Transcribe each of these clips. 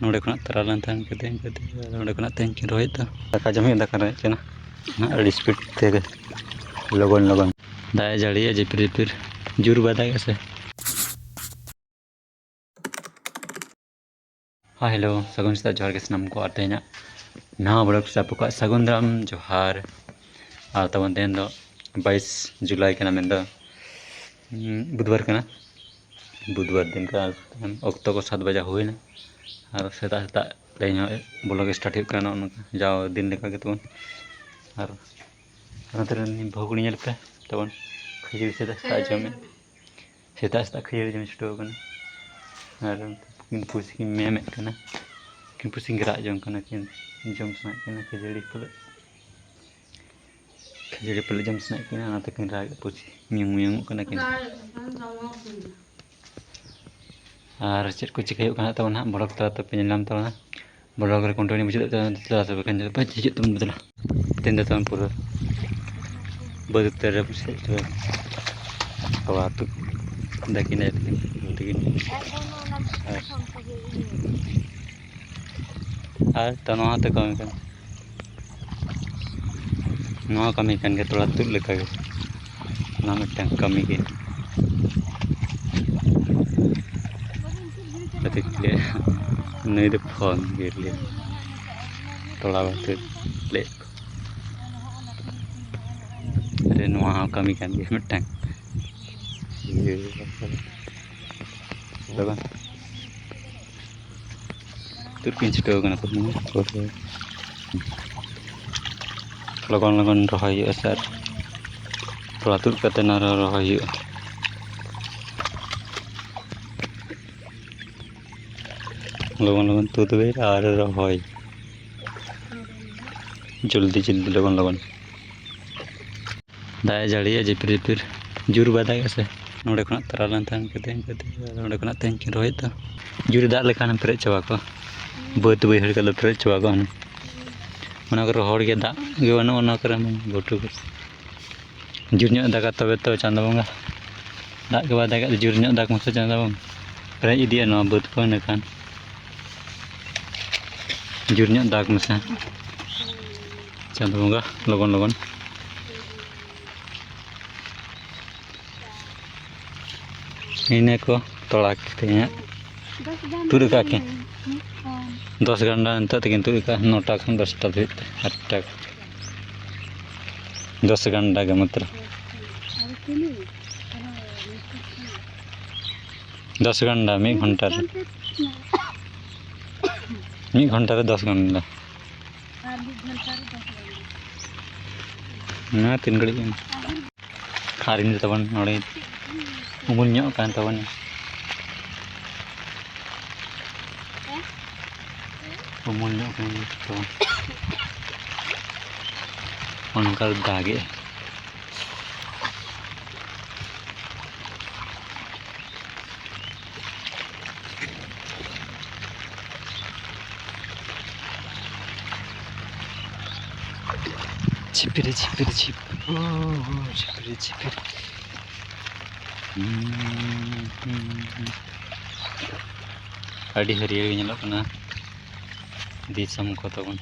नोड़े खुना तरा लेन थान कते नोड़े खुना तेन किन रोहित तो दाका जमी दाका रहे चना अड़ी स्पीड थे लगन लगन दाए जड़ी जिपिर जिपिर जुर बादा से। हाँ हेलो सगुन सेता जोहार के सनाम को आते हैं ना बड़ा सापो का सगुन दाम जोहार और तब तेन दो 22 जुलाई के नाम बुधवार के बुधवार दिन का अक्तो को 7 बजे हुए ना और सेता सेता ब्लॉग स्टार्ट होना जाओ दिन लेका के तबन और भोगुड़ी पे तबन खजूर सेता सेता जमे सेता सेता खजूर जमे छुटो और किन पुसी किन मेमे किन पुसी गिरा जम किन जम सना खजड़ी पले जम सना किन राग पुसी मियंग मियंग किन और चेक को चिकाय तबना ब्लॉग तला तो पे नाम तबना ब्लॉग रे कंटिन्यू बुझे तला सब कन हिजु तुम बदला तेन तम पूरा बद तेरे पुसे तो दकिन दकिन और तनवा तो कमी के थोड़ा तुद लेका के ना मिटन कमी के नहीं तो फोन के लिए थोड़ा बहुत ले अरे नुआ कमी के मिटन लगन तुरकिन छुटो लगन लगन रही सर थोड़ा तुद करते ना रही लगन लगन तुद और रही जल्दी जल्दी लगन लगन दाए जड़ी जिपिर जिपिर जुर बादा से नोड़े खुना तरा लेन थान कते नोड़े खुना तेन किन रोहित तो जुर दाग लेखान पेरे चाबा को बद बैहड़ का पेरे चाबा को हर के दाग गे बना घुटू जुर दागा तब तो चांदा बंगा दाग के बाद जुर दाग मस चांदा बंग पेरे इदिया बद को खान जुर दाग मसा चांदा बंगा लगन लगन इन्हें को तोड़ा तुद का 10 घंटा अंत तक तुद का 9टा खन 10टा 8टा 10 घंटा के मतलब 10 घंटा 1 घंटा 10 घंटा ना 3 घड़ी खारिन तबन नोड़े उमुल कान तबन उमुल तो दागे छिपिर छिपिर छिप छिपिर छिपिर अड़ी हरियर ᱧᱮᱞᱚᱜ दिसम को तबन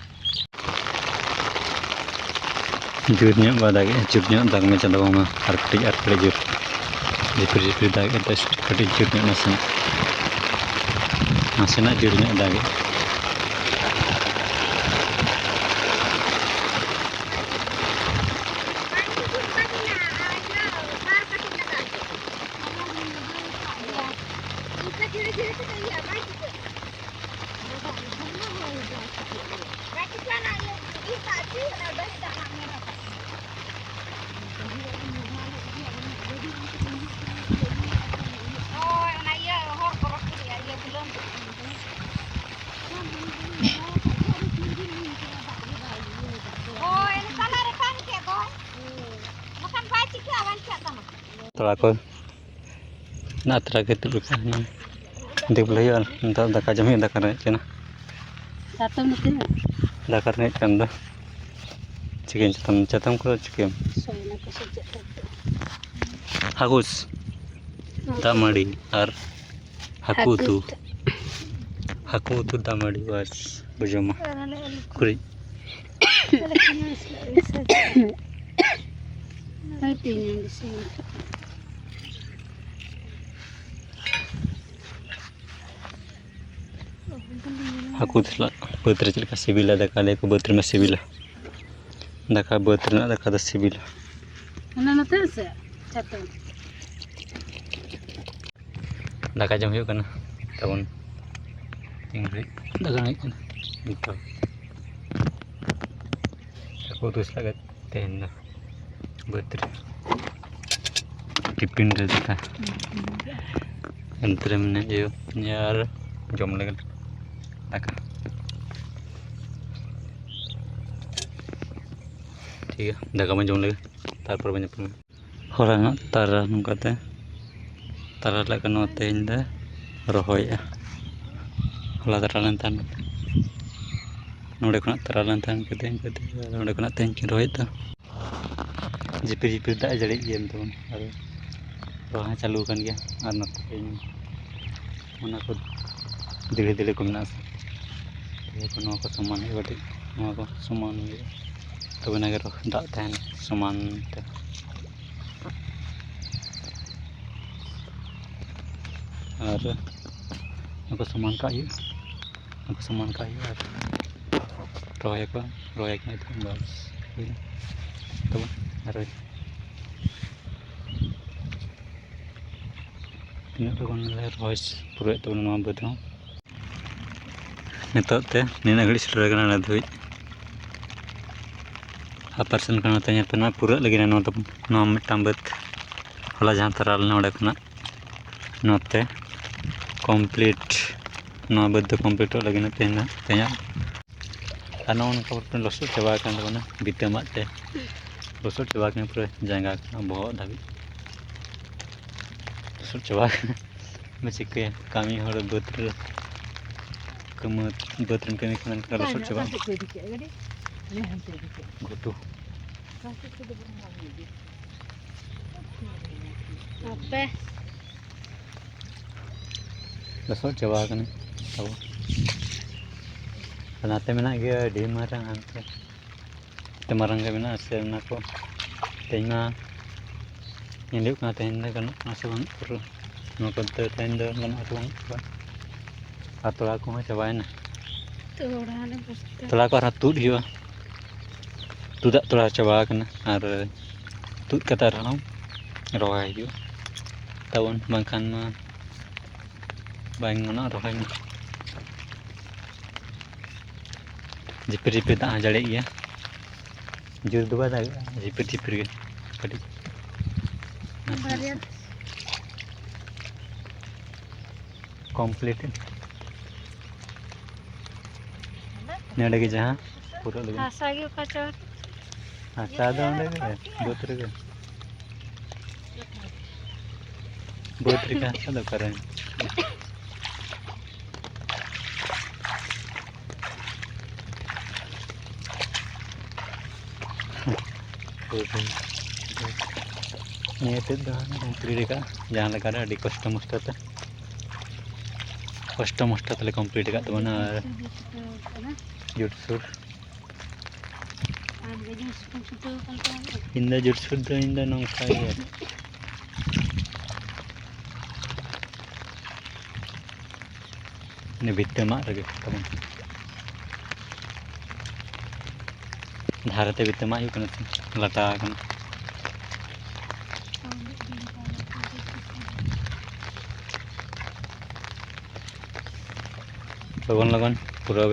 जुर बादागे जुर दाग में चंदा बंगा और कटी जुर जिपिर जिपिर दागे कटी जुर नासेना जुर दागे थोड़ा को ना तरह के तुल का देख लो यार दाका जमी दाका रहे चना दाका रहे चंदा चिकन चतम को चिकन हाकुस दामाड़ी और हाकू तू haku utu damadi was bujoma kuri haku tela betre cilka sibila daka le ko betre ma sibila daka betre na daka da sibila daka jam huyuk kana tabon tingri daka ngai kana gitu aku terus lagat tenda betre tiffin रहता अंतर में जो यार जम लगे दाका ठीक है दाका में जम लगे तारपर बन पर हरा तारा नकाते तारा लगा नोते इंदा रोहया हला तारा लंतान नोडे खना तारा लंतान कते नोडे खना तेन की रोहता जिपिर जिपिर दा जड़ी गेम तो रोहा चालू kan gया और नते मना को धीरे धीरे को मिना को नो को समान है बटे नो को समान है तो बना के दा तहन समान ते और नको समान का ये नको समान का ये रोया को बस तो अरे तीन रॉयस पूरे तो बद नितोते नीना घड़ी सेटरना धुई पर्सन पे पूरा लगे मिट्टान बद हला जहाँ तरा नोड़े खुना नोते कमप्लीट बद कमप्लीट लगे तेना तेना लसुट चाबा बीते माते लसुट चाबा पूरा जांगा बहत धाबी लसुट चाबा चिके कमी बद बदरन कमी लसुट चाबा घुटू लसुट चाबा तब नाते में डी मारंग हानते मारंग में से को तेना तेन से पूरा तेन तोड़ा को चाबाना तोड़ा को तुद तुदा तोड़ा चाबा और तुद कता रहाय तबन बांखान बांगना रहाय झिपिर झिपिर दा जड़े गया जोर दो दाग झिपिर झिपिर के कटी कमप्लीट नेड़े के जहाँ पूरा लगे आशा दो बोतरे के आशा दो करें कंप्लीट जहाँ लगा अभी कष्ट मस्ट कंप्लीट तबना जुट सुर इन जुट सुर नौका भित्ते माग रगे तब धारते भित्ते माग लाटा लगन लगन पूरा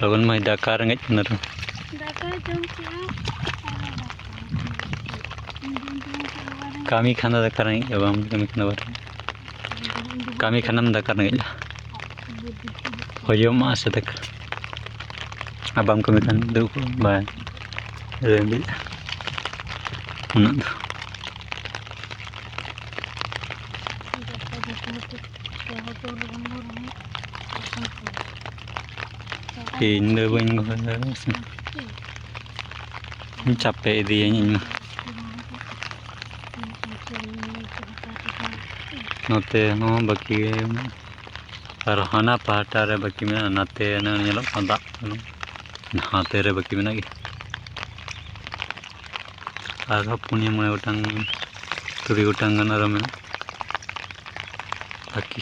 लगन माई दाका रेंगे कमी खाना दाका रेंगे कमी खाना दाका रेंगे हजम से दाका abam kami kan duk ba rembi unat Pindah bang gue capek dia ini note no bagi और हाना पहाटा रे बाकी में नाते नेलो दादा नाते रे बाकी में आरो पुनिया मने गोटांग तुरी गोटांग गान आरो में बाकी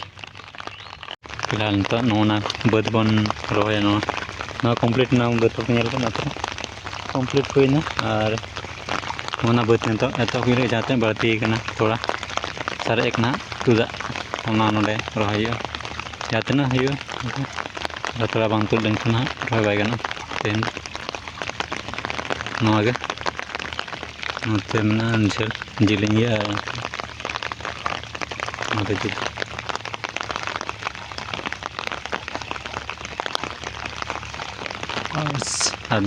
फिलहाल तो नोना बद बन रोया नो कंप्लीट ना बद तो नेल ना तो कंप्लीट होइना और ओना बद तो एतो हुई जाते बाती कना थोड़ा सारे एक ना तुदा ओना नोडे रोहयो जाते ना हुई थोड़ा बांग तुद लेनखन ना रोय बाय गाना तेन नोगे नोते मना झेल जिलिंग या नोते जिल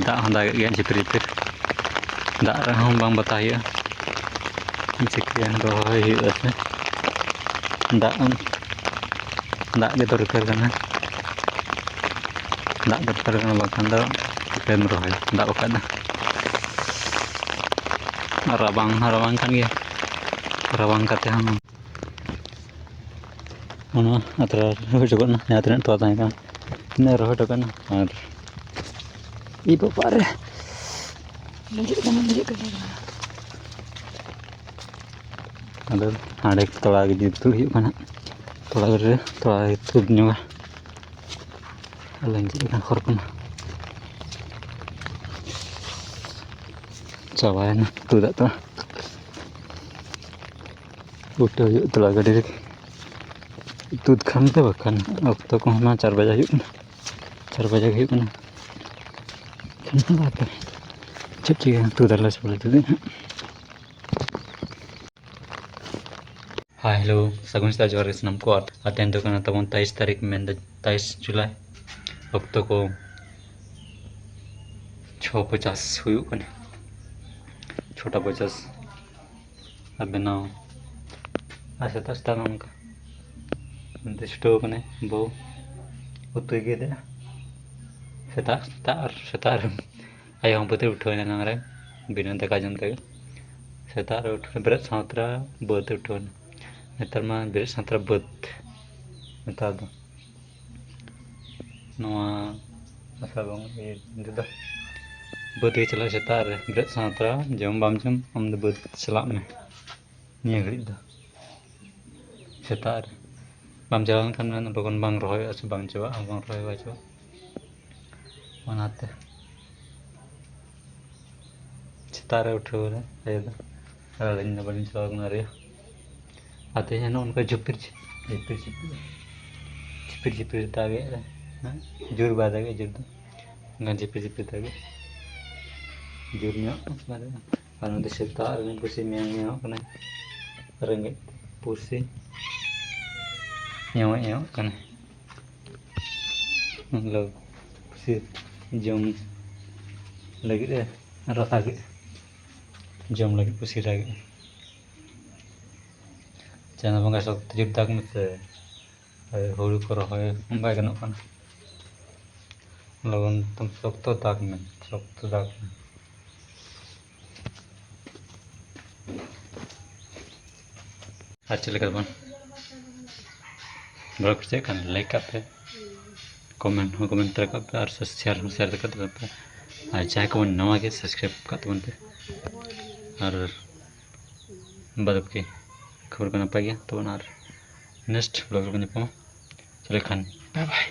दा हंदा गया झिपिर झिपिर दा रहा बांग बताइए चिकिया रोहय हुई से दा दा के दरकार करना दा दरकार करना बाखान दो पेम रोहय दा बकाना राबांग kan गया राबांग काते हम ओना अतरा रोहय जगना यात्रा तो ताई का ने रोहय टकना और ई पारे लंजे अदर हाड़े तोड़ा के तुद हुई तोड़ा रे तोड़ा तुद नुआ लंजे का खरकना चावायना तुदा तो उठे हुई तोड़ा गाड़ी रे तुद खान ते बखान अक्तो को ना 4 बजे हुई 4 बजे हुई कना kenapa cek tuh darlah seperti itu. Hai hello sagun sta jor snam ko atendo kana tabon 23 तारीख में 23 जुलाई वक्त को 6:50 हुई कने छोटा 50 अब ना आशा तस्ता नाम का स्टोव कने बहु उतु के दे setar ayo हम पते उठो ना रे बिना दका जम तक setar उठो बेरे सातरा बत उठो नेतर मा बेरे सातरा बत नेता दो नवा असा बंग ये ददा बत के चला setar बेरे सातरा जम बाम जम हम द बत चला में निया घड़ी द setar बाम jalan kan ना बगन बांग रोय अस बांग चवा बांग रोय बाचो बनाते सितारे उठे हुए हैं रड़िंदा बड़ी चलाक ना रही आते हैं ना उनका झुपिर झिपिर झिपिर झिपिर झिपिर तागे ना जोर बात है जोर तो उनका झिपिर झिपिर तागे जोर में मारे और उनके सितार में कुछ में कने रंगे पुसी यो कने मतलब पुसी जम लगी रे रता के जम लगी पुसी लगी चना बंगा शक्त जुट दाग में से होड़ को रहोय बाय गनो कन लगन तुम शक्त दाग में अच्छा लगा बन ब्लॉग से kan like up कमेंट तरह का और शेयर करते रहते और चाहे को नवा के सब्सक्राइब करते बनते और बदब के खबर को ना पाइए तो और नेक्स्ट ब्लॉग में चले खान बाय बाय।